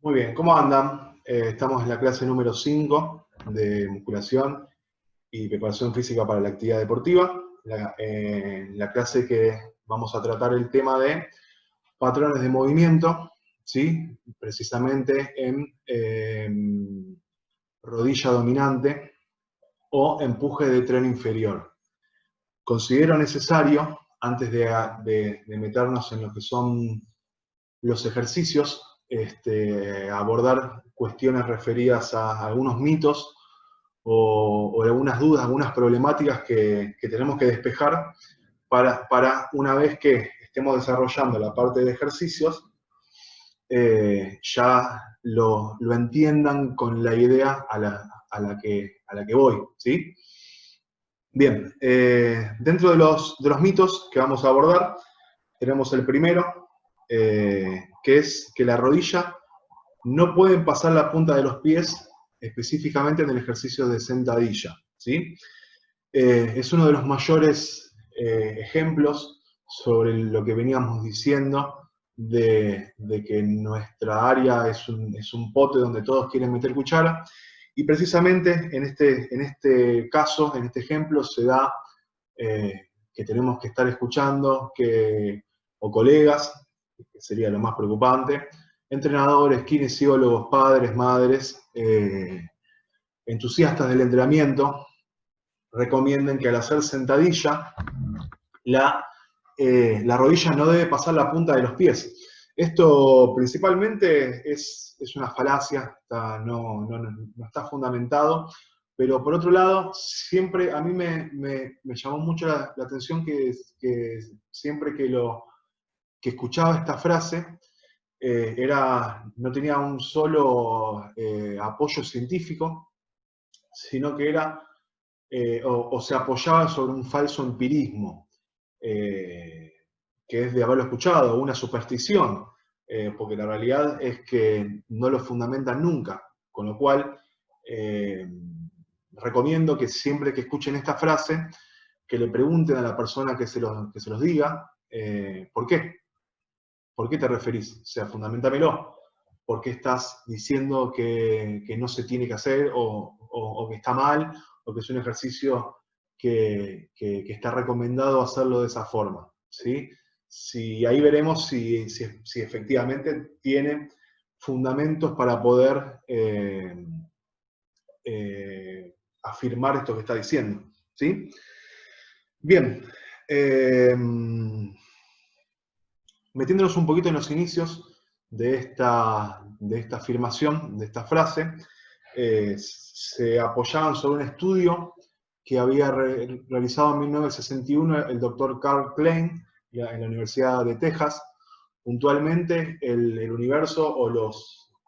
Muy bien, ¿cómo andan? Estamos en la clase número 5 de musculación y preparación física para la actividad deportiva. La clase que vamos a tratar el tema de patrones de movimiento, ¿sí? Precisamente en rodilla dominante o empuje de tren inferior. Considero necesario, antes de meternos en lo que son los ejercicios, abordar cuestiones referidas a algunos mitos o algunas dudas, algunas problemáticas que tenemos que despejar para una vez que estemos desarrollando la parte de ejercicios, ya lo entiendan con la idea a la que voy, ¿sí? Bien, dentro de los mitos que vamos a abordar, tenemos el primero, que es que la rodilla no pueden pasar la punta de los pies específicamente en el ejercicio de sentadilla, ¿sí? Es uno de los mayores ejemplos sobre lo que veníamos diciendo de que nuestra área es un pote donde todos quieren meter cuchara, y precisamente en este caso, en este ejemplo, se da que tenemos que estar escuchando o colegas, que sería lo más preocupante, entrenadores, kinesiólogos, padres, madres, entusiastas del entrenamiento, recomienden que al hacer sentadilla, la rodilla no debe pasar la punta de los pies. Esto principalmente es una falacia, no está fundamentado, pero por otro lado, siempre a mí me llamó mucho la atención que siempre que escuchaba esta frase, no tenía un solo apoyo científico, sino que era, o se apoyaba sobre un falso empirismo, que es de haberlo escuchado, una superstición, porque la realidad es que no lo fundamentan nunca, con lo cual recomiendo que siempre que escuchen esta frase, que le pregunten a la persona que se los diga, ¿por qué? ¿Por qué te referís? O sea, fundamentámelo. ¿Por qué estás diciendo que no se tiene que hacer o que está mal o que es un ejercicio que está recomendado hacerlo de esa forma? ¿Sí? Ahí veremos si efectivamente tiene fundamentos para poder afirmar esto que está diciendo. ¿Sí? Bien. Metiéndonos un poquito en los inicios de esta afirmación, de esta frase, se apoyaban sobre un estudio que había realizado en 1961 el doctor Carl Klein en la Universidad de Texas. Puntualmente, el universo o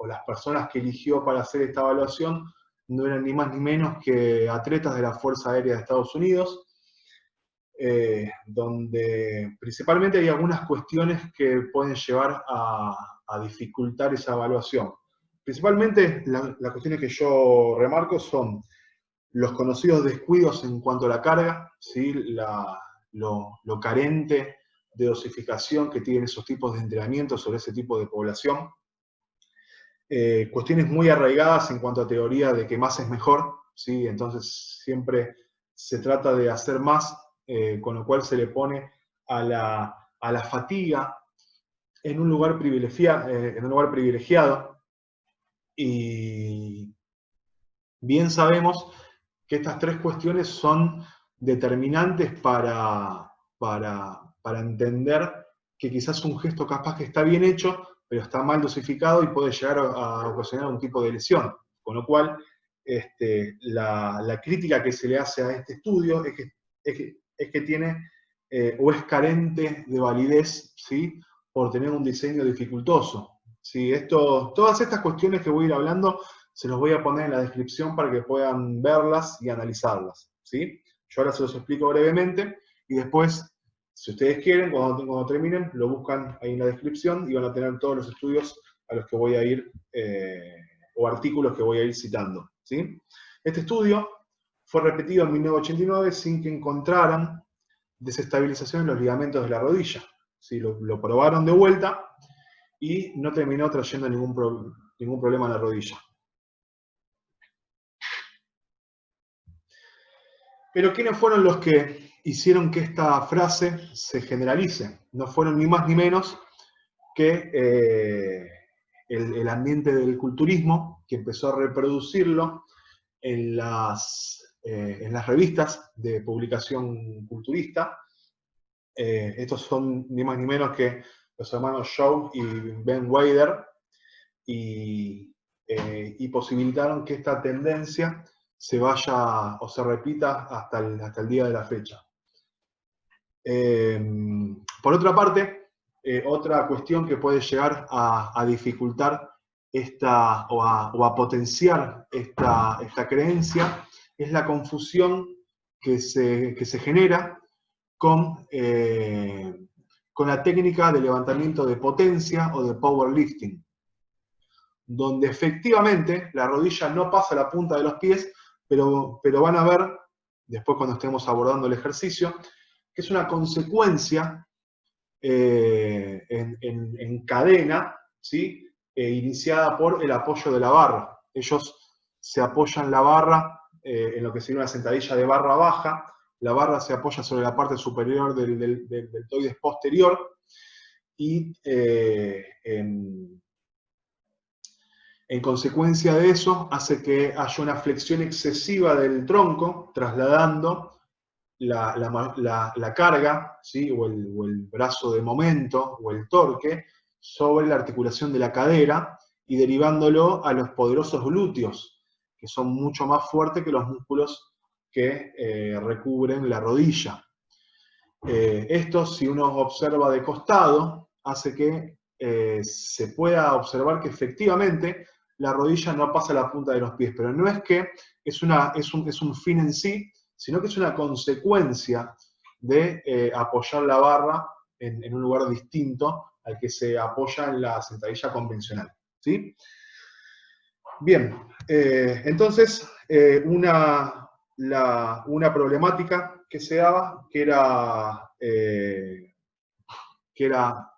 las personas que eligió para hacer esta evaluación no eran ni más ni menos que atletas de la Fuerza Aérea de Estados Unidos, donde principalmente hay algunas cuestiones que pueden llevar a dificultar esa evaluación. Principalmente las cuestiones que yo remarco son los conocidos descuidos en cuanto a la carga, ¿sí? Lo carente de dosificación que tienen esos tipos de entrenamiento sobre ese tipo de población. Cuestiones muy arraigadas en cuanto a teoría de que más es mejor, ¿sí? Entonces siempre se trata de hacer más, con lo cual se le pone a la fatiga en un lugar privilegiado, y bien sabemos que estas tres cuestiones son determinantes para entender que quizás un gesto capaz que está bien hecho, pero está mal dosificado y puede llegar a ocasionar un tipo de lesión. Con lo cual, la crítica que se le hace a este estudio es que tiene o es carente de validez, ¿sí? Por tener un diseño dificultoso. ¿Sí? Todas estas cuestiones que voy a ir hablando se los voy a poner en la descripción para que puedan verlas y analizarlas, ¿sí? Yo ahora se los explico brevemente y después, si ustedes quieren, cuando terminen, lo buscan ahí en la descripción y van a tener todos los estudios a los que voy a ir, o artículos que voy a ir citando, ¿sí? Este estudio fue repetido en 1989 sin que encontraran desestabilización en los ligamentos de la rodilla, ¿sí? Lo probaron de vuelta y no terminó trayendo ningún problema a la rodilla. Pero ¿quiénes fueron los que hicieron que esta frase se generalice? No fueron ni más ni menos que el ambiente del culturismo, que empezó a reproducirlo en las revistas de publicación culturista. Estos son ni más ni menos que los hermanos Shaw y Ben Weider, y posibilitaron que esta tendencia se vaya o se repita hasta el día de la fecha. Por otra parte, otra cuestión que puede llegar a dificultar o a potenciar esta creencia es la confusión que se genera con la técnica de levantamiento de potencia o de powerlifting, donde efectivamente la rodilla no pasa la punta de los pies, pero van a ver, después cuando estemos abordando el ejercicio, que es una consecuencia en cadena, ¿sí? Iniciada por el apoyo de la barra. Ellos se apoyan la barra en lo que sería una sentadilla de barra baja. La barra se apoya sobre la parte superior del deltoides posterior y en consecuencia de eso hace que haya una flexión excesiva del tronco, trasladando la carga, ¿sí? o el brazo de momento o el torque sobre la articulación de la cadera y derivándolo a los poderosos glúteos, que son mucho más fuertes que los músculos que recubren la rodilla. Esto, si uno observa de costado, hace que se pueda observar que efectivamente la rodilla no pasa la punta de los pies, pero no es que es un fin en sí, sino que es una consecuencia de apoyar la barra en un lugar distinto al que se apoya en la sentadilla convencional, ¿sí? Bien, entonces una problemática que se daba, que era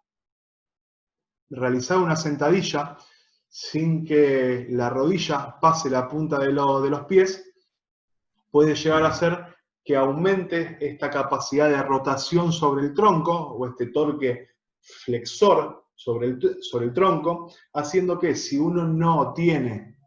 realizar una sentadilla sin que la rodilla pase la punta de los pies, puede llegar a ser que aumente esta capacidad de rotación sobre el tronco, o este torque flexor sobre el tronco, haciendo que si uno no tiene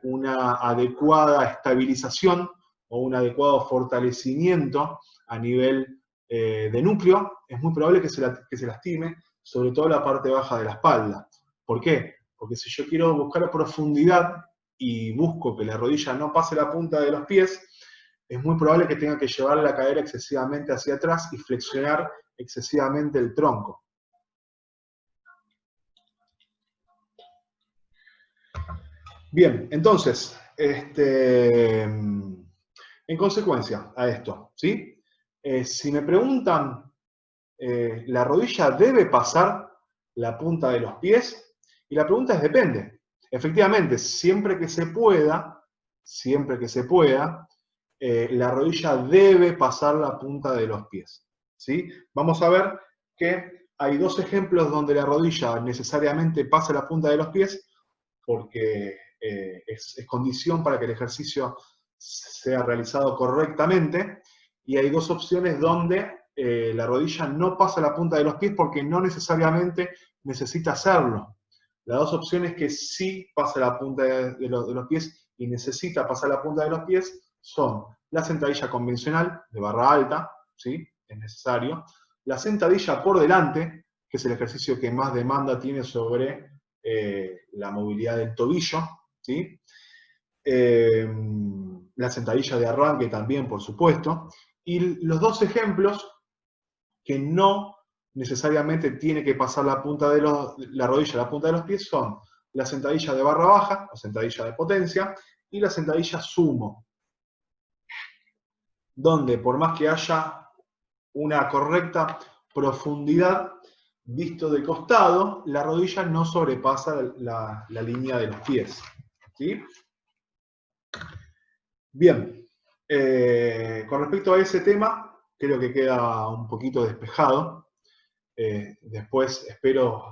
una adecuada estabilización o un adecuado fortalecimiento a nivel de núcleo, es muy probable que se lastime, sobre todo la parte baja de la espalda. ¿Por qué? Porque si yo quiero buscar profundidad y busco que la rodilla no pase la punta de los pies, es muy probable que tenga que llevar la cadera excesivamente hacia atrás y flexionar excesivamente el tronco. Bien, entonces, en consecuencia a esto, ¿sí? Si me preguntan, ¿la rodilla debe pasar la punta de los pies? Y la pregunta es depende. Efectivamente, siempre que se pueda, la rodilla debe pasar la punta de los pies, ¿sí? Vamos a ver que hay dos ejemplos donde la rodilla necesariamente pasa la punta de los pies, porque es condición para que el ejercicio sea realizado correctamente, y hay dos opciones donde la rodilla no pasa la punta de los pies porque no necesariamente necesita hacerlo. Las dos opciones que sí pasa la punta de los pies y necesita pasar la punta de los pies son la sentadilla convencional de barra alta, ¿sí? Es necesario. La sentadilla por delante, que es el ejercicio que más demanda tiene sobre la movilidad del tobillo, ¿sí? La sentadilla de arranque también, por supuesto. Y los dos ejemplos que no necesariamente tiene que pasar la rodilla a la punta de los pies son la sentadilla de barra baja, o sentadilla de potencia, y la sentadilla sumo, donde por más que haya una correcta profundidad, visto de costado, la rodilla no sobrepasa la línea de los pies, ¿sí? Bien, con respecto a ese tema, creo que queda un poquito despejado. Después espero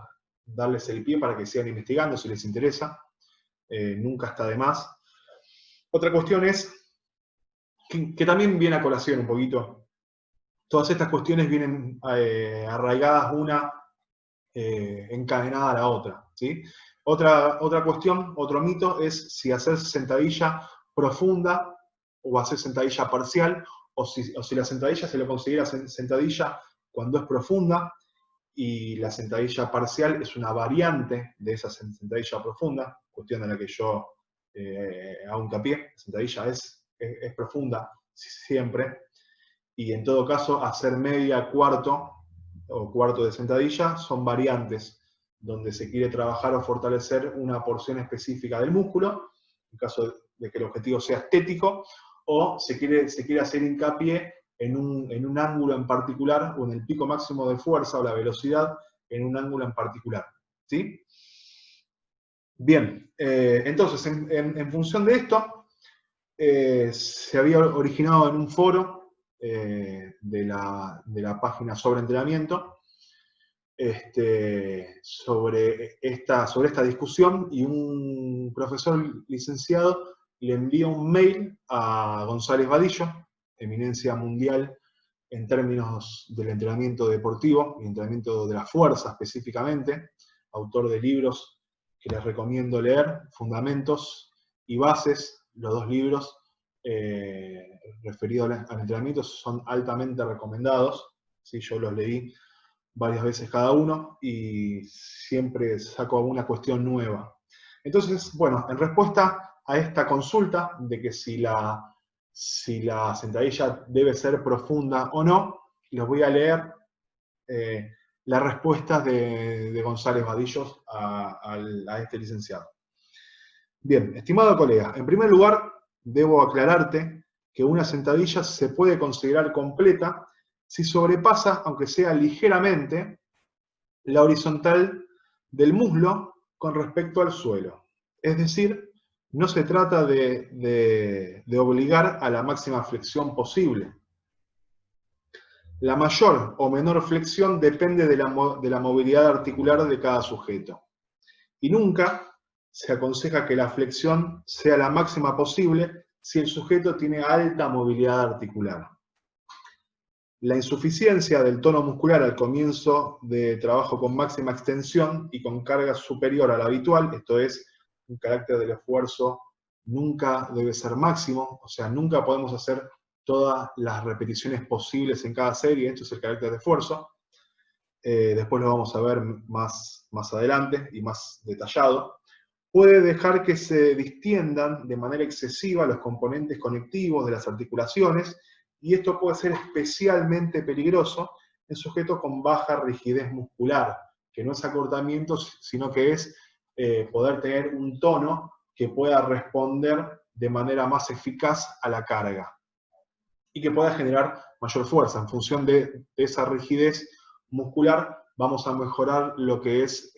darles el pie para que sigan investigando si les interesa. Nunca está de más. Otra cuestión es, que también viene a colación un poquito, todas estas cuestiones vienen arraigadas una encadenada a la otra, ¿sí? Otra cuestión, otro mito es si hacer sentadilla profunda o hacer sentadilla parcial, o si la sentadilla se lo considera sentadilla cuando es profunda, y la sentadilla parcial es una variante de esa sentadilla profunda, cuestión en la que yo hago hincapié. La sentadilla es profunda siempre, y en todo caso hacer media, cuarto o cuarto de sentadilla son variantes donde se quiere trabajar o fortalecer una porción específica del músculo, en caso de que el objetivo sea estético, o se quiere hacer hincapié en un ángulo en particular, o en el pico máximo de fuerza o la velocidad en un ángulo en particular, ¿sí? Bien, entonces, en función de esto, se había originado en un foro de la página sobre entrenamiento, sobre esta discusión, y un profesor licenciado le envía un mail a González Vadillo, eminencia mundial en términos del entrenamiento deportivo y entrenamiento de la fuerza específicamente, autor de libros que les recomiendo leer, Fundamentos y Bases. Los dos libros referidos al entrenamiento son altamente recomendados, ¿sí? Yo los leí varias veces cada uno y siempre saco alguna cuestión nueva. Entonces, bueno, en respuesta a esta consulta de que si la sentadilla debe ser profunda o no, les voy a leer las respuestas de González Vadillo a este licenciado. Bien, estimado colega, en primer lugar, debo aclararte que una sentadilla se puede considerar completa si sobrepasa, aunque sea ligeramente, la horizontal del muslo con respecto al suelo. Es decir, no se trata de obligar a la máxima flexión posible. La mayor o menor flexión depende de la movilidad articular de cada sujeto. Y nunca se aconseja que la flexión sea la máxima posible si el sujeto tiene alta movilidad articular. La insuficiencia del tono muscular al comienzo de trabajo con máxima extensión y con carga superior a la habitual, esto es, un carácter del esfuerzo nunca debe ser máximo, o sea, nunca podemos hacer todas las repeticiones posibles en cada serie, esto es el carácter de esfuerzo. Después lo vamos a ver más adelante y más detallado. Puede dejar que se distiendan de manera excesiva los componentes conectivos de las articulaciones, y esto puede ser especialmente peligroso en sujetos con baja rigidez muscular, que no es acortamiento, sino que es poder tener un tono que pueda responder de manera más eficaz a la carga y que pueda generar mayor fuerza. En función de esa rigidez muscular, vamos a mejorar lo que es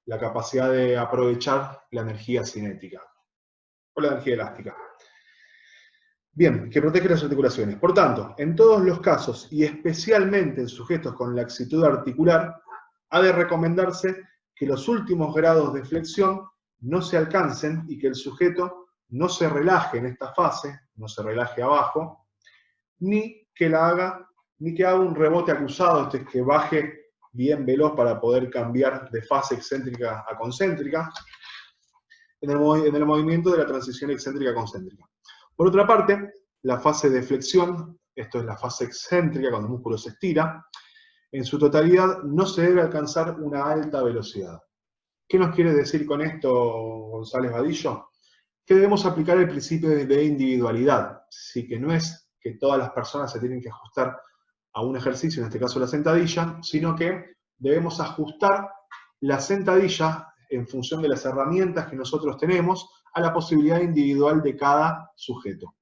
la capacidad de aprovechar la energía cinética o la energía elástica. Bien, que protege las articulaciones. Por tanto, en todos los casos, y especialmente en sujetos con laxitud articular, ha de recomendarse que los últimos grados de flexión no se alcancen y que el sujeto no se relaje en esta fase, no se relaje abajo, ni que haga un rebote acusado, que baje bien veloz para poder cambiar de fase excéntrica a concéntrica, en el movimiento de la transición excéntrica-concéntrica. Por otra parte, la fase de flexión, esto es la fase excéntrica, cuando el músculo se estira, en su totalidad no se debe alcanzar una alta velocidad. ¿Qué nos quiere decir con esto González Vadillo? Que debemos aplicar el principio de individualidad, sí, que no es que todas las personas se tienen que ajustar a un ejercicio, en este caso la sentadilla, sino que debemos ajustar la sentadilla en función de las herramientas que nosotros tenemos a la posibilidad individual de cada sujeto.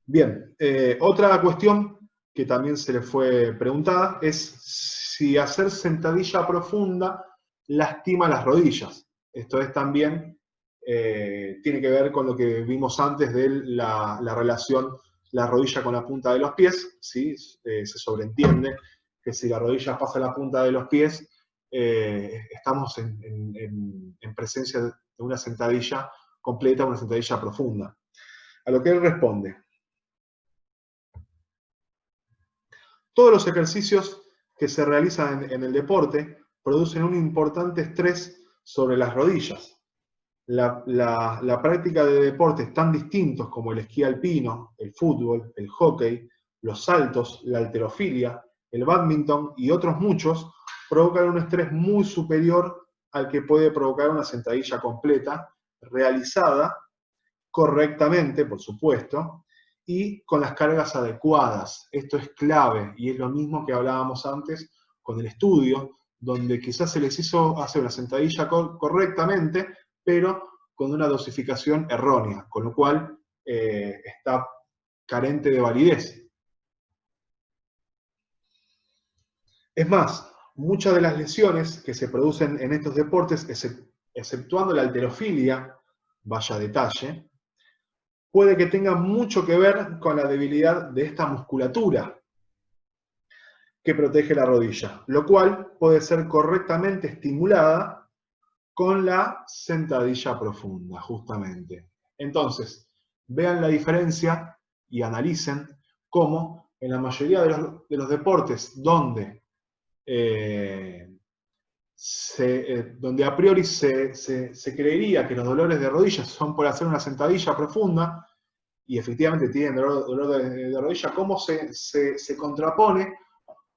Bien, otra cuestión que también se le fue preguntada es si hacer sentadilla profunda lastima las rodillas. Esto es también, tiene que ver con lo que vimos antes de la relación la rodilla con la punta de los pies, ¿sí? Se sobreentiende que si la rodilla pasa la punta de los pies, estamos en presencia de una sentadilla completa, una sentadilla profunda. A lo que él responde: todos los ejercicios que se realizan en el deporte producen un importante estrés sobre las rodillas. La práctica de deportes tan distintos como el esquí alpino, el fútbol, el hockey, los saltos, la halterofilia, el bádminton y otros muchos provocan un estrés muy superior al que puede provocar una sentadilla completa, realizada correctamente, por supuesto, y con las cargas adecuadas. Esto es clave y es lo mismo que hablábamos antes con el estudio, donde quizás se les hizo hacer una sentadilla correctamente, pero con una dosificación errónea, con lo cual está carente de validez. Es más, muchas de las lesiones que se producen en estos deportes, exceptuando la halterofilia, vaya detalle, puede que tenga mucho que ver con la debilidad de esta musculatura que protege la rodilla, lo cual puede ser correctamente estimulada con la sentadilla profunda, justamente. Entonces, vean la diferencia y analicen cómo en la mayoría de los deportes donde a priori se creería que los dolores de rodillas son por hacer una sentadilla profunda, y efectivamente tienen dolor de rodilla, ¿cómo se contrapone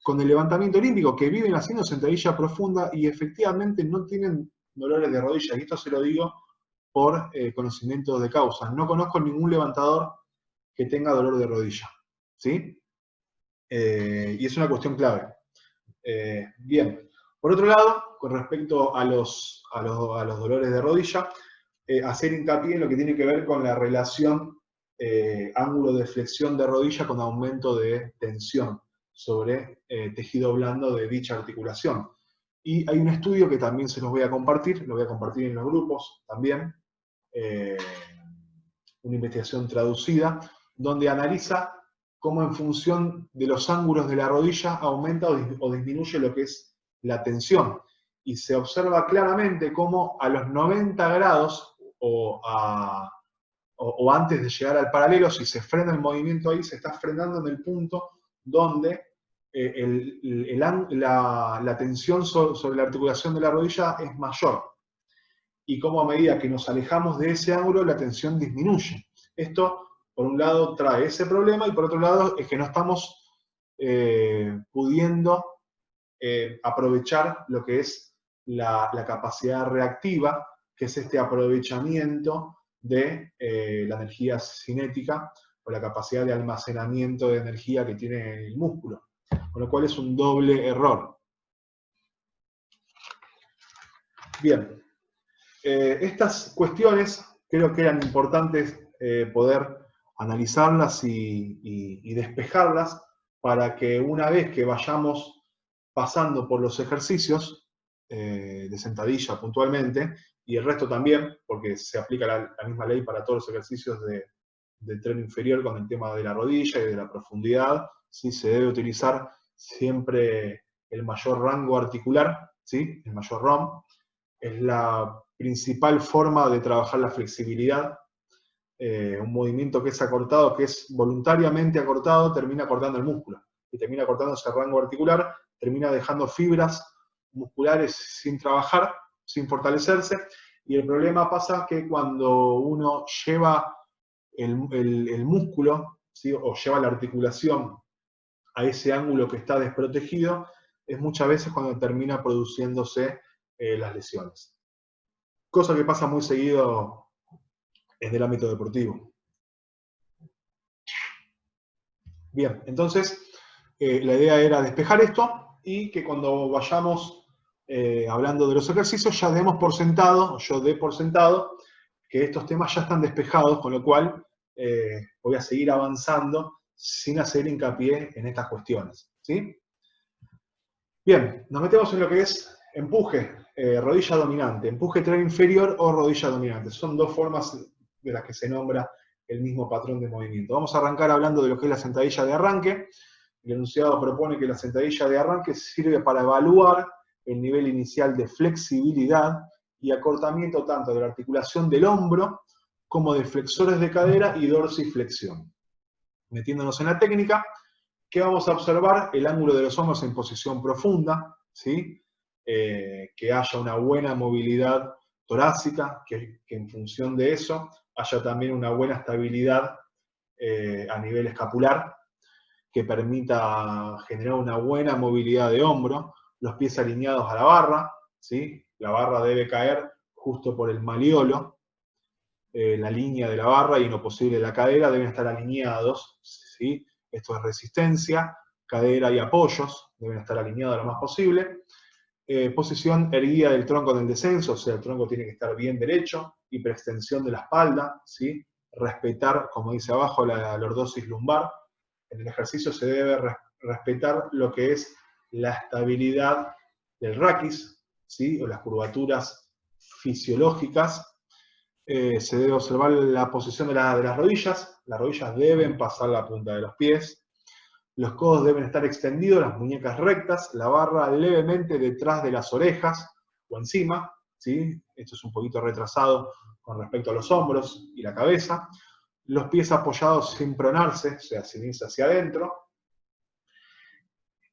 con el levantamiento olímpico, que viven haciendo sentadilla profunda y efectivamente no tienen dolores de rodilla? Y esto se lo digo por conocimiento de causa. No conozco ningún levantador que tenga dolor de rodilla, ¿sí? Y es una cuestión clave. Bien. Por otro lado, con respecto a los dolores de rodilla, hacer hincapié en lo que tiene que ver con la relación ángulo de flexión de rodilla con aumento de tensión sobre tejido blando de dicha articulación. Y hay un estudio que también se los voy a compartir, lo voy a compartir en los grupos también, una investigación traducida, donde analiza cómo en función de los ángulos de la rodilla aumenta o disminuye lo que es la tensión. Y se observa claramente cómo a los 90 grados o antes de llegar al paralelo, si se frena el movimiento ahí, se está frenando en el punto donde la tensión sobre la articulación de la rodilla es mayor. Y cómo a medida que nos alejamos de ese ángulo, la tensión disminuye. Esto, por un lado, trae ese problema, y por otro lado, es que no estamos pudiendo aprovechar lo que es la capacidad reactiva, que es este aprovechamiento de la energía cinética o la capacidad de almacenamiento de energía que tiene el músculo, con lo cual es un doble error. Bien, estas cuestiones creo que eran importantes poder analizarlas y despejarlas para que una vez que vayamos pasando por los ejercicios de sentadilla puntualmente, y el resto también, porque se aplica la misma ley para todos los ejercicios del tren inferior con el tema de la rodilla y de la profundidad, ¿sí? Se debe utilizar siempre el mayor rango articular, ¿sí? El mayor ROM. Es la principal forma de trabajar la flexibilidad. Un movimiento que es acortado, que es voluntariamente acortado, termina cortando el músculo. Y termina cortando ese rango articular, termina dejando fibras musculares sin trabajar, sin fortalecerse, y el problema pasa que cuando uno lleva el músculo, ¿sí? O lleva la articulación a ese ángulo que está desprotegido, es muchas veces cuando termina produciéndose las lesiones. Cosa que pasa muy seguido en el ámbito deportivo. Bien, entonces la idea era despejar esto y que cuando vayamos hablando de los ejercicios ya demos por sentado, yo dé por sentado, que estos temas ya están despejados, con lo cual voy a seguir avanzando sin hacer hincapié en estas cuestiones, ¿sí? Bien, nos metemos en lo que es empuje, rodilla dominante, empuje tren inferior o rodilla dominante. Son dos formas de las que se nombra el mismo patrón de movimiento. Vamos a arrancar hablando de lo que es la sentadilla de arranque. el enunciado propone que la sentadilla de arranque sirve para evaluar el nivel inicial de flexibilidad y acortamiento tanto de la articulación del hombro como de flexores de cadera y dorsiflexión. Metiéndonos en la técnica, ¿qué vamos a observar? El ángulo de los hombros en posición profunda, ¿sí? Que haya una buena movilidad torácica, que en función de eso haya también una buena estabilidad a nivel escapular, que permita generar una buena movilidad de hombro, los pies alineados a la barra, ¿sí? La barra debe caer justo por el maleolo, la línea de la barra y en lo posible la cadera deben estar alineados, ¿sí? Esto es resistencia, cadera y apoyos deben estar alineados lo más posible. Posición erguida del tronco en el descenso, o sea, el tronco tiene que estar bien derecho, hiperextensión de la espalda, ¿sí? Respetar, como dice abajo, la lordosis lumbar. En el ejercicio se debe respetar lo que es la estabilidad del raquis, ¿sí? O las curvaturas fisiológicas. Se debe observar la posición de las rodillas deben pasar la punta de los pies, los codos deben estar extendidos, las muñecas rectas, la barra levemente detrás de las orejas o encima, ¿sí? Esto es un poquito retrasado con respecto a los hombros y la cabeza, los pies apoyados sin pronarse, o sea, sin irse hacia adentro.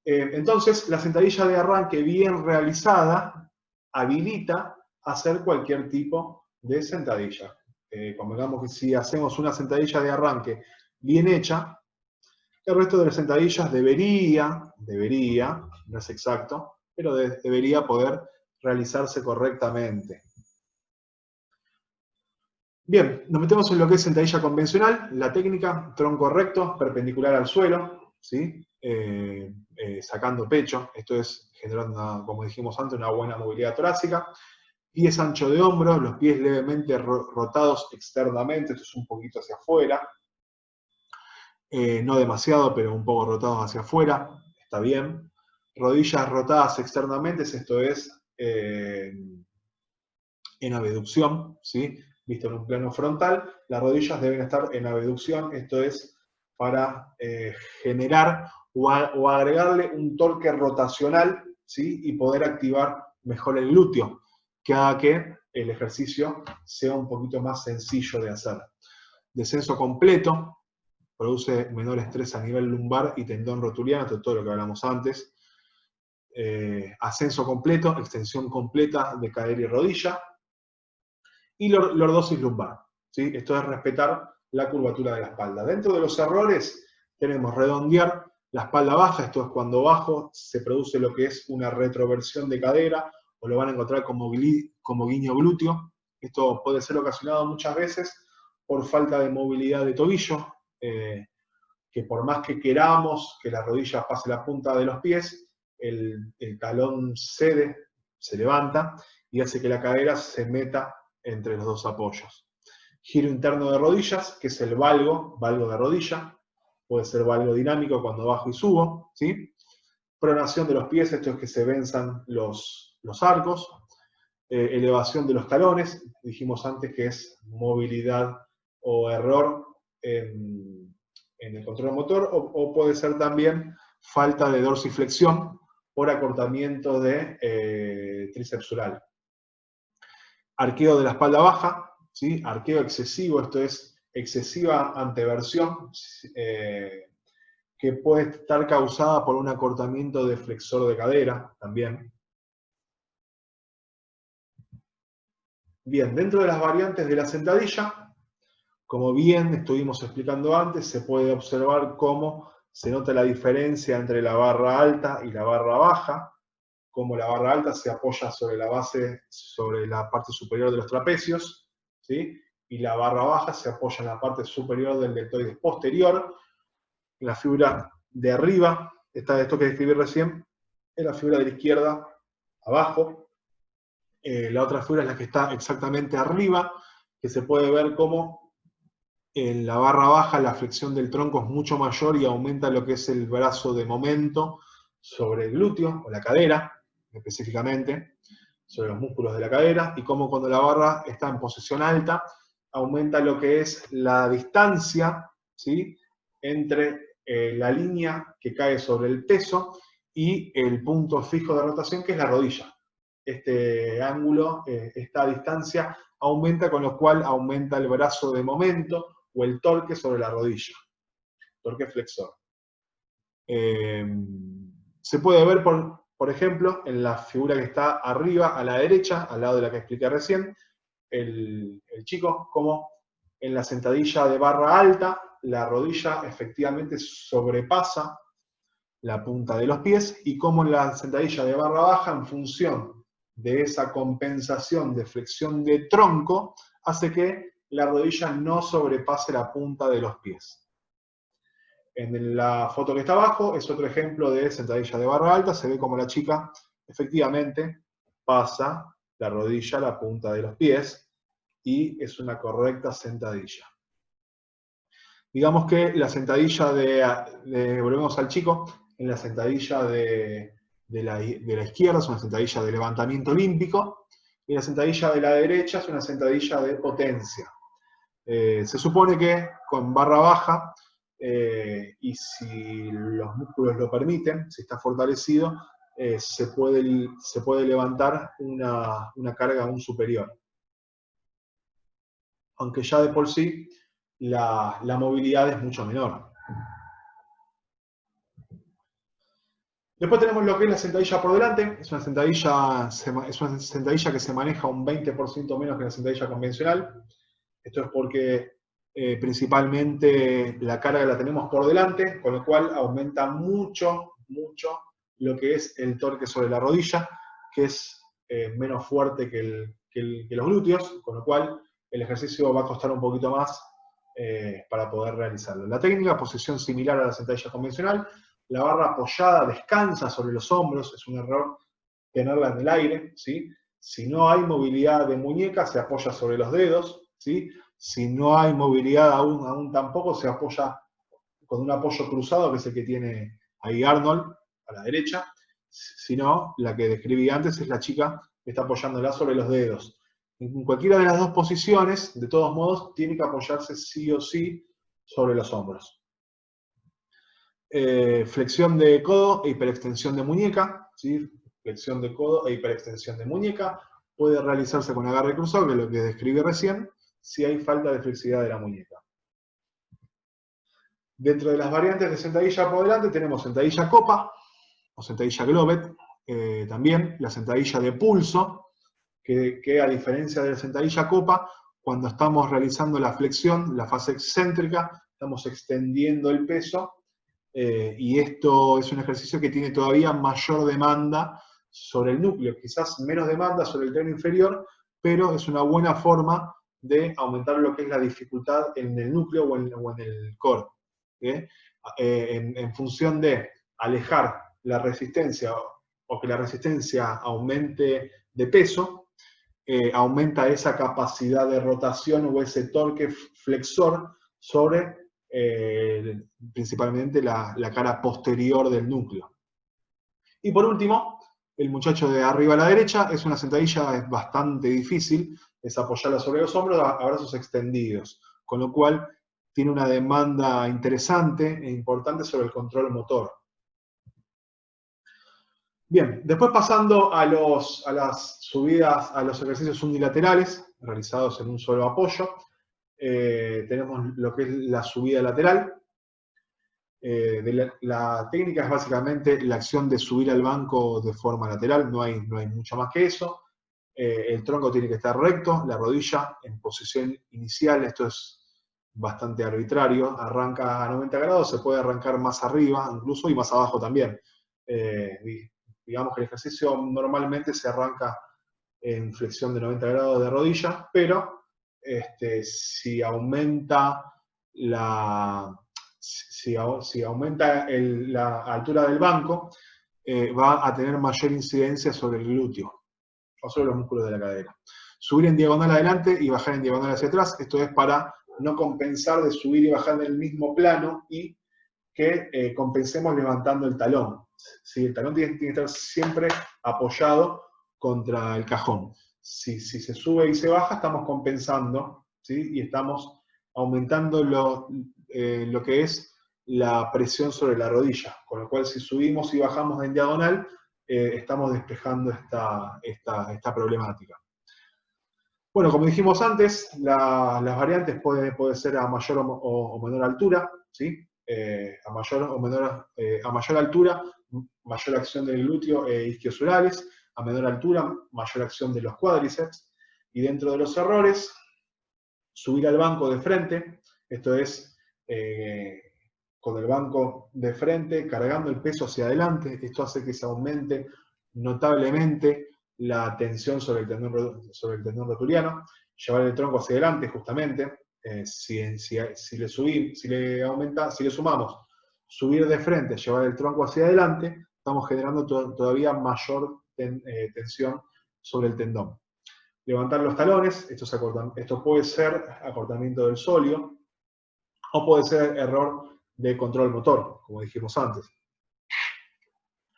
Entonces, la sentadilla de arranque bien realizada habilita hacer cualquier tipo de sentadilla. Convengamos que si hacemos una sentadilla de arranque bien hecha, el resto de las sentadillas debería, no es exacto, pero debería poder realizarse correctamente. Bien, nos metemos en lo que es sentadilla convencional, la técnica, tronco recto, perpendicular al suelo, ¿sí? Sacando pecho, esto es generando, como dijimos antes, una buena movilidad torácica. Pies ancho de hombro, los pies levemente rotados externamente, esto es un poquito hacia afuera. No demasiado, pero un poco rotados hacia afuera, está bien. Rodillas rotadas externamente, esto es en abducción, ¿sí? Visto en un plano frontal, las rodillas deben estar en abducción, esto es para generar o agregarle un torque rotacional, ¿sí? Y poder activar mejor el glúteo, que haga que el ejercicio sea un poquito más sencillo de hacer. Descenso completo, produce menor estrés a nivel lumbar y tendón rotuliano, esto es todo lo que hablamos antes. Ascenso completo, extensión completa de cadera y rodilla. Y lordosis lumbar, ¿sí? Esto es respetar la curvatura de la espalda. Dentro de los errores tenemos redondear la espalda baja, esto es cuando bajo se produce lo que es una retroversión de cadera, o lo van a encontrar como guiño glúteo. Esto puede ser ocasionado muchas veces por falta de movilidad de tobillo, que por más que queramos que la rodilla pase la punta de los pies, el talón cede, se levanta y hace que la cadera se meta entre los dos apoyos. Giro interno de rodillas, que es el valgo de rodilla, puede ser valgo dinámico cuando bajo y subo, ¿sí? Pronación de los pies, esto es que se venzan los arcos. Elevación de los talones, dijimos antes que es movilidad o error en el control motor, o puede ser también falta de dorsiflexión por acortamiento de tríceps oral. Arqueo de la espalda baja, ¿sí? Arqueo excesivo, esto es excesiva anteversión, que puede estar causada por un acortamiento de flexor de cadera también. Bien, dentro de las variantes de la sentadilla, como bien estuvimos explicando antes, se puede observar cómo se nota la diferencia entre la barra alta y la barra baja, cómo la barra alta se apoya sobre la base, sobre la parte superior de los trapecios, ¿sí? Y la barra baja se apoya en la parte superior del deltoides posterior, en la fibra de arriba, esto que describí recién, es la fibra de la izquierda, abajo. La otra fibra es la que está exactamente arriba, que se puede ver como en la barra baja la flexión del tronco es mucho mayor y aumenta lo que es el brazo de momento sobre el glúteo, o la cadera, específicamente, sobre los músculos de la cadera, y como cuando la barra está en posición alta, aumenta lo que es la distancia, ¿sí? Entre la línea que cae sobre el peso y el punto fijo de rotación, que es la rodilla. Este ángulo, esta distancia, aumenta, con lo cual aumenta el brazo de momento o el torque sobre la rodilla, torque flexor. Se puede ver, por ejemplo, en la figura que está arriba a la derecha, al lado de la que expliqué recién, el chico, como en la sentadilla de barra alta, la rodilla efectivamente sobrepasa la punta de los pies, y como en la sentadilla de barra baja, en función de esa compensación de flexión de tronco, hace que la rodilla no sobrepase la punta de los pies. En la foto que está abajo es otro ejemplo de sentadilla de barra alta. Se ve como la chica efectivamente pasa la rodilla a la punta de los pies y es una correcta sentadilla. Digamos que la sentadilla volvemos al chico, en la sentadilla de la izquierda es una sentadilla de levantamiento olímpico, y la sentadilla de la derecha es una sentadilla de potencia. Se supone que con barra baja, y si los músculos lo permiten, si está fortalecido, se puede levantar una carga aún superior. Aunque ya de por sí la movilidad es mucho menor. Después tenemos lo que es la sentadilla por delante. Es una sentadilla que se maneja un 20% menos que la sentadilla convencional. Esto es porque principalmente la carga la tenemos por delante, con lo cual aumenta mucho lo que es el torque sobre la rodilla, que es menos fuerte que los glúteos, con lo cual el ejercicio va a costar un poquito más para poder realizarlo. La técnica, posición similar a la sentadilla convencional. La barra apoyada descansa sobre los hombros, es un error tenerla en el aire, ¿sí? Si no hay movilidad de muñeca, se apoya sobre los dedos, ¿sí? Si no hay movilidad aún tampoco, se apoya con un apoyo cruzado, que es el que tiene ahí Arnold, a la derecha. Si no, la que describí antes es la chica que está apoyándola sobre los dedos. En cualquiera de las dos posiciones, de todos modos, tiene que apoyarse sí o sí sobre los hombros. Flexión de codo e hiperextensión de muñeca, ¿sí? Flexión de codo e hiperextensión de muñeca puede realizarse con agarre cruzado, que es lo que describí recién, si hay falta de flexibilidad de la muñeca. Dentro de las variantes de sentadilla por delante tenemos sentadilla copa o sentadilla globet, también la sentadilla de pulso, que a diferencia de la sentadilla copa, cuando estamos realizando la flexión, la fase excéntrica, estamos extendiendo el peso. Y esto es un ejercicio que tiene todavía mayor demanda sobre el núcleo, quizás menos demanda sobre el tren inferior, pero es una buena forma de aumentar lo que es la dificultad en el núcleo o en el core. En función de alejar la resistencia o que la resistencia aumente de peso, aumenta esa capacidad de rotación o ese torque flexor sobre principalmente la cara posterior del núcleo. Y por último, el muchacho de arriba a la derecha es una sentadilla, es bastante difícil, es apoyarla sobre los hombros a brazos extendidos, con lo cual tiene una demanda interesante e importante sobre el control motor. Bien, después pasando a las subidas, a los ejercicios unilaterales, realizados en un solo apoyo, tenemos lo que es la subida lateral. La técnica es básicamente la acción de subir al banco de forma lateral, no hay mucho más que eso. El tronco tiene que estar recto, la rodilla en posición inicial, esto es bastante arbitrario, arranca a 90 grados, se puede arrancar más arriba incluso y más abajo también. Digamos que el ejercicio normalmente se arranca en flexión de 90 grados de rodilla, pero si aumenta la altura del banco, va a tener mayor incidencia sobre el glúteo o sobre los músculos de la cadera. Subir en diagonal adelante y bajar en diagonal hacia atrás, esto es para no compensar de subir y bajar en el mismo plano y que compensemos levantando el talón. ¿Sí? El talón tiene que estar siempre apoyado contra el cajón. Si se sube y se baja, estamos compensando, ¿sí? Y estamos aumentando lo que es la presión sobre la rodilla, con lo cual si subimos y bajamos en diagonal, estamos despejando esta problemática. Bueno, como dijimos antes, las variantes pueden ser a mayor o menor altura, ¿sí? A mayor altura, mayor acción del glúteo e isquiosulares, a menor altura, mayor acción de los cuádriceps, y dentro de los errores, subir al banco de frente, esto es, con el banco de frente, cargando el peso hacia adelante, esto hace que se aumente notablemente la tensión sobre el tendón rotuliano, llevar el tronco hacia adelante justamente, si le sumamos subir de frente, llevar el tronco hacia adelante, estamos generando todavía mayor tensión sobre el tendón. Levantar los talones, esto puede ser acortamiento del sóleo, o puede ser error de control motor, como dijimos antes.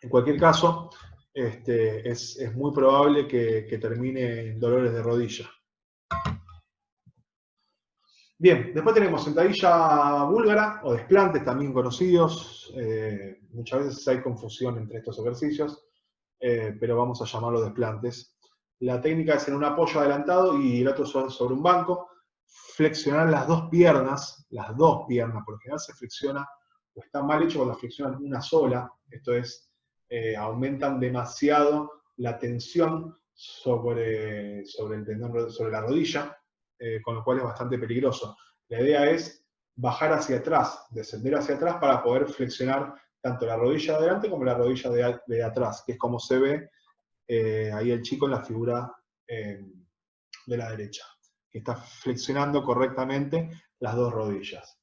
En cualquier caso, es muy probable que termine en dolores de rodilla. Bien, después tenemos sentadilla búlgara o desplantes, también conocidos. Muchas veces hay confusión entre estos ejercicios, pero vamos a llamarlos desplantes. La técnica es en un apoyo adelantado y el otro sobre un banco. Flexionar las dos piernas, por lo general se flexiona, o está mal hecho cuando flexionan una sola, esto es, aumentan demasiado la tensión sobre el tendón, sobre la rodilla, con lo cual es bastante peligroso. La idea es bajar hacia atrás, descender hacia atrás para poder flexionar tanto la rodilla de adelante como la rodilla de atrás, que es como se ve ahí el chico en la figura de la derecha, que está flexionando correctamente las dos rodillas.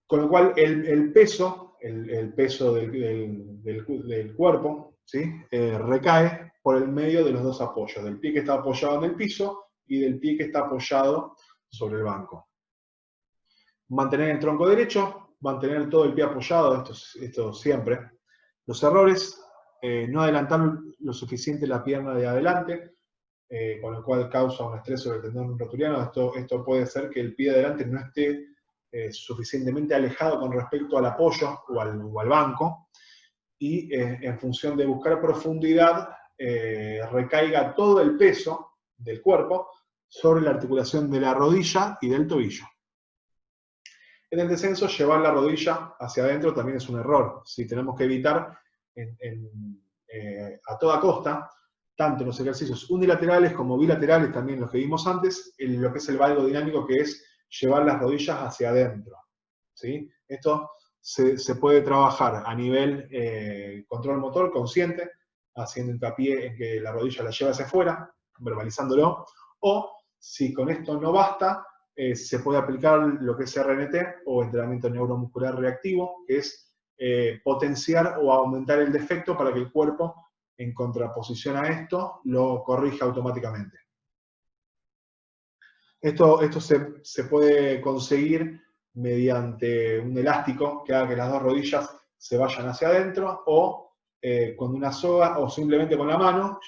Con lo cual el peso del cuerpo, ¿sí? Recae por el medio de los dos apoyos, del pie que está apoyado en el piso y del pie que está apoyado sobre el banco. Mantener el tronco derecho, mantener todo el pie apoyado, esto siempre. Los errores, no adelantar lo suficiente la pierna de adelante, con lo cual causa un estrés sobre el tendón rotuliano. Esto puede ser que el pie de adelante no esté suficientemente alejado con respecto al apoyo o al banco, y en función de buscar profundidad, recaiga todo el peso del cuerpo sobre la articulación de la rodilla y del tobillo. En el descenso, llevar la rodilla hacia adentro también es un error. ¿Sí? Tenemos que evitar a toda costa, tanto en los ejercicios unilaterales como bilaterales, también los que vimos antes, lo que es el valgo dinámico, que es llevar las rodillas hacia adentro. ¿Sí? Esto se puede trabajar a nivel control motor consciente, haciendo hincapié en que la rodilla la lleva hacia afuera, verbalizándolo, o si con esto no basta, se puede aplicar lo que es RNT o entrenamiento neuromuscular reactivo, que es potenciar o aumentar el defecto para que el cuerpo, en contraposición a esto, lo corrija automáticamente. Esto se puede conseguir mediante un elástico que haga que las dos rodillas se vayan hacia adentro, o con una soga, o simplemente con la mano,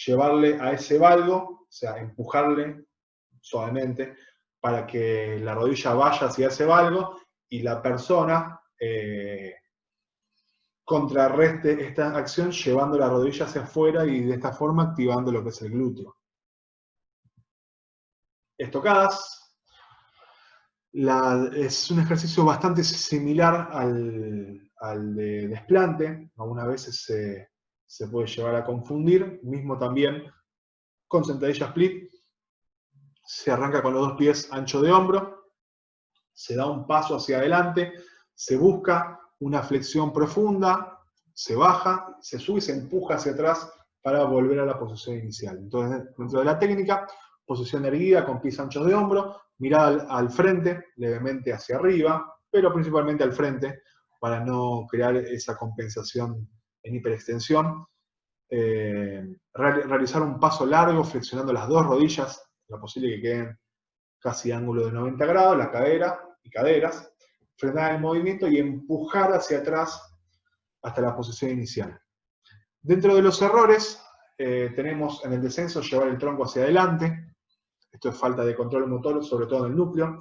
llevarle a ese valgo, o sea, empujarle suavemente para que la rodilla vaya hacia ese valgo y la persona contrarreste esta acción llevando la rodilla hacia afuera y de esta forma activando lo que es el glúteo. Estocadas. Es un ejercicio bastante similar al de desplante. Algunas veces se puede llevar a confundir. Mismo también con sentadilla split. Se arranca con los dos pies ancho de hombro. Se da un paso hacia adelante. Se busca una flexión profunda. Se baja, se sube y se empuja hacia atrás para volver a la posición inicial. Entonces, dentro de la técnica, posición erguida con pies anchos de hombro, mirada al frente, levemente hacia arriba, pero principalmente al frente, para no crear esa compensación en hiperextensión. Realizar un paso largo, flexionando las dos rodillas, lo posible que queden casi ángulo de 90 grados, la cadera y caderas, frenar el movimiento y empujar hacia atrás hasta la posición inicial. Dentro de los errores, tenemos en el descenso llevar el tronco hacia adelante. Esto es falta de control motor, sobre todo en el núcleo.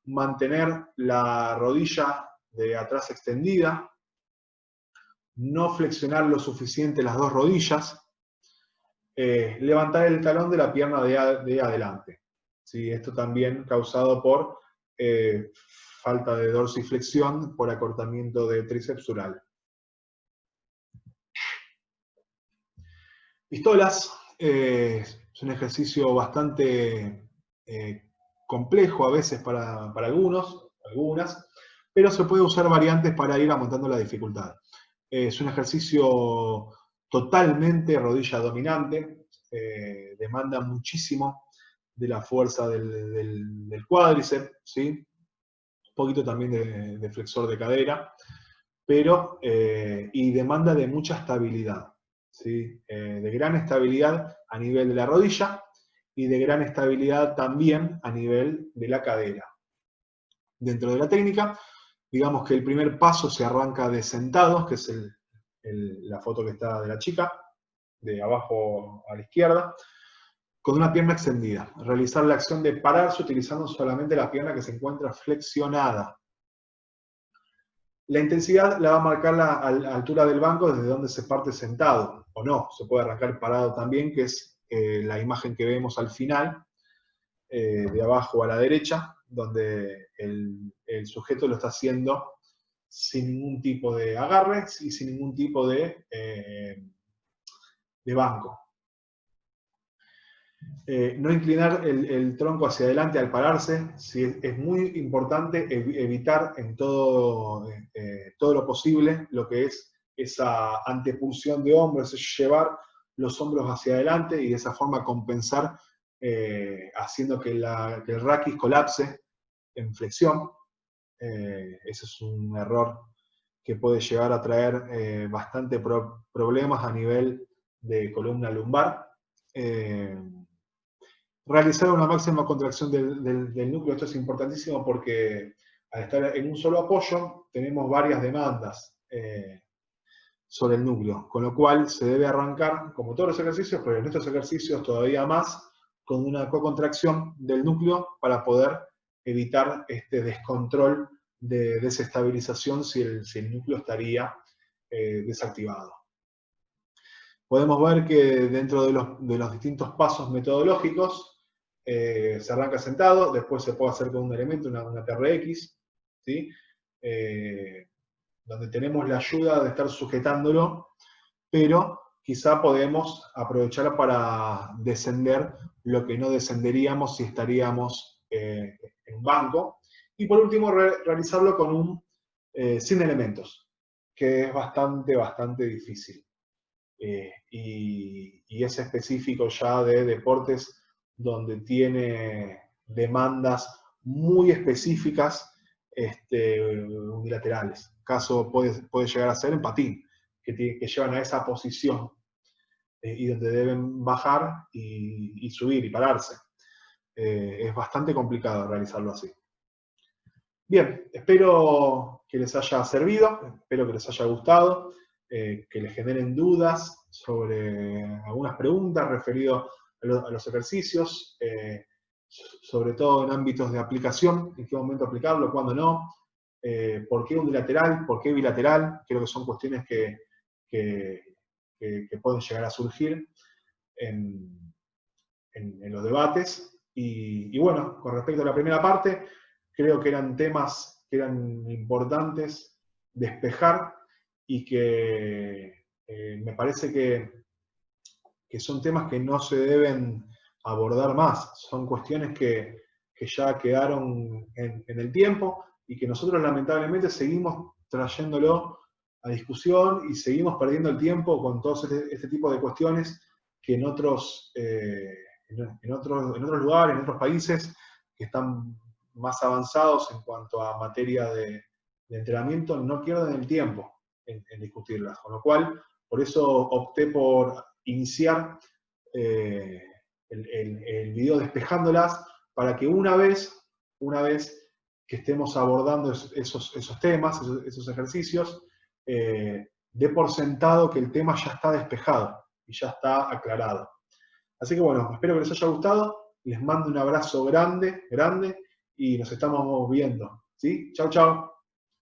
mantener la rodilla de atrás extendida, no flexionar lo suficiente las dos rodillas, levantar el talón de la pierna de adelante. ¿Sí? Esto también causado por falta de dorsiflexión por acortamiento de tríceps sural. Pistolas es un ejercicio bastante complejo a veces para algunas, pero se puede usar variantes para ir aumentando la dificultad. Es un ejercicio totalmente rodilla dominante, demanda muchísimo de la fuerza del cuádriceps, ¿sí? Un poquito también de flexor de cadera, pero y demanda de mucha estabilidad, ¿sí? De gran estabilidad a nivel de la rodilla y de gran estabilidad también a nivel de la cadera. Dentro de la técnica, digamos que el primer paso se arranca de sentados, que es la foto que está de la chica, de abajo a la izquierda, con una pierna extendida. Realizar la acción de pararse utilizando solamente la pierna que se encuentra flexionada. La intensidad la va a marcar la altura del banco desde donde se parte sentado, o no, se puede arrancar parado también, que es la imagen que vemos al final, de abajo a la derecha, donde el sujeto lo está haciendo sin ningún tipo de agarre y sin ningún tipo de banco. No inclinar el tronco hacia adelante al pararse, sí, es muy importante evitar en todo lo posible lo que es esa antepulsión de hombros, es llevar los hombros hacia adelante y de esa forma compensar haciendo que el raquis colapse en flexión. Ese es un error que puede llegar a traer bastante problemas a nivel de columna lumbar. Realizar una máxima contracción del núcleo, esto es importantísimo porque al estar en un solo apoyo tenemos varias demandas sobre el núcleo, con lo cual se debe arrancar, como todos los ejercicios, pero en estos ejercicios todavía más, con una cocontracción del núcleo para poder evitar este descontrol de desestabilización si el núcleo estaría desactivado. Podemos ver que dentro de los distintos pasos metodológicos se arranca sentado, después se puede hacer con un elemento, una TRX, ¿sí? Donde tenemos la ayuda de estar sujetándolo, pero quizá podemos aprovechar para descender lo que no descenderíamos si estaríamos en un banco. Y por último, realizarlo con sin elementos, que es bastante difícil. Y es específico ya de deportes donde tiene demandas muy específicas unilaterales. Caso puede llegar a ser en patín, que llevan a esa posición y donde deben bajar y subir y pararse. Es bastante complicado realizarlo así. Bien, espero que les haya servido, espero que les haya gustado, que les generen dudas sobre algunas preguntas referidas a los ejercicios, sobre todo en ámbitos de aplicación, en qué momento aplicarlo, cuándo no, por qué unilateral, por qué bilateral, creo que son cuestiones que pueden llegar a surgir en los debates. Y bueno, con respecto a la primera parte, creo que eran temas que eran importantes despejar y que me parece que son temas que no se deben abordar más. Son cuestiones que ya quedaron en el tiempo y que nosotros lamentablemente seguimos trayéndolo a discusión y seguimos perdiendo el tiempo con todo este tipo de cuestiones que en otros lugares, en otros países que están más avanzados en cuanto a materia de entrenamiento, no pierden el tiempo en discutirlas. Con lo cual, por eso opté por iniciar el video despejándolas para que una vez que estemos abordando esos temas, esos ejercicios, dé por sentado que el tema ya está despejado y ya está aclarado. Así que bueno, espero que les haya gustado, les mando un abrazo grande, y nos estamos viendo. ¿Sí? Chau, chau.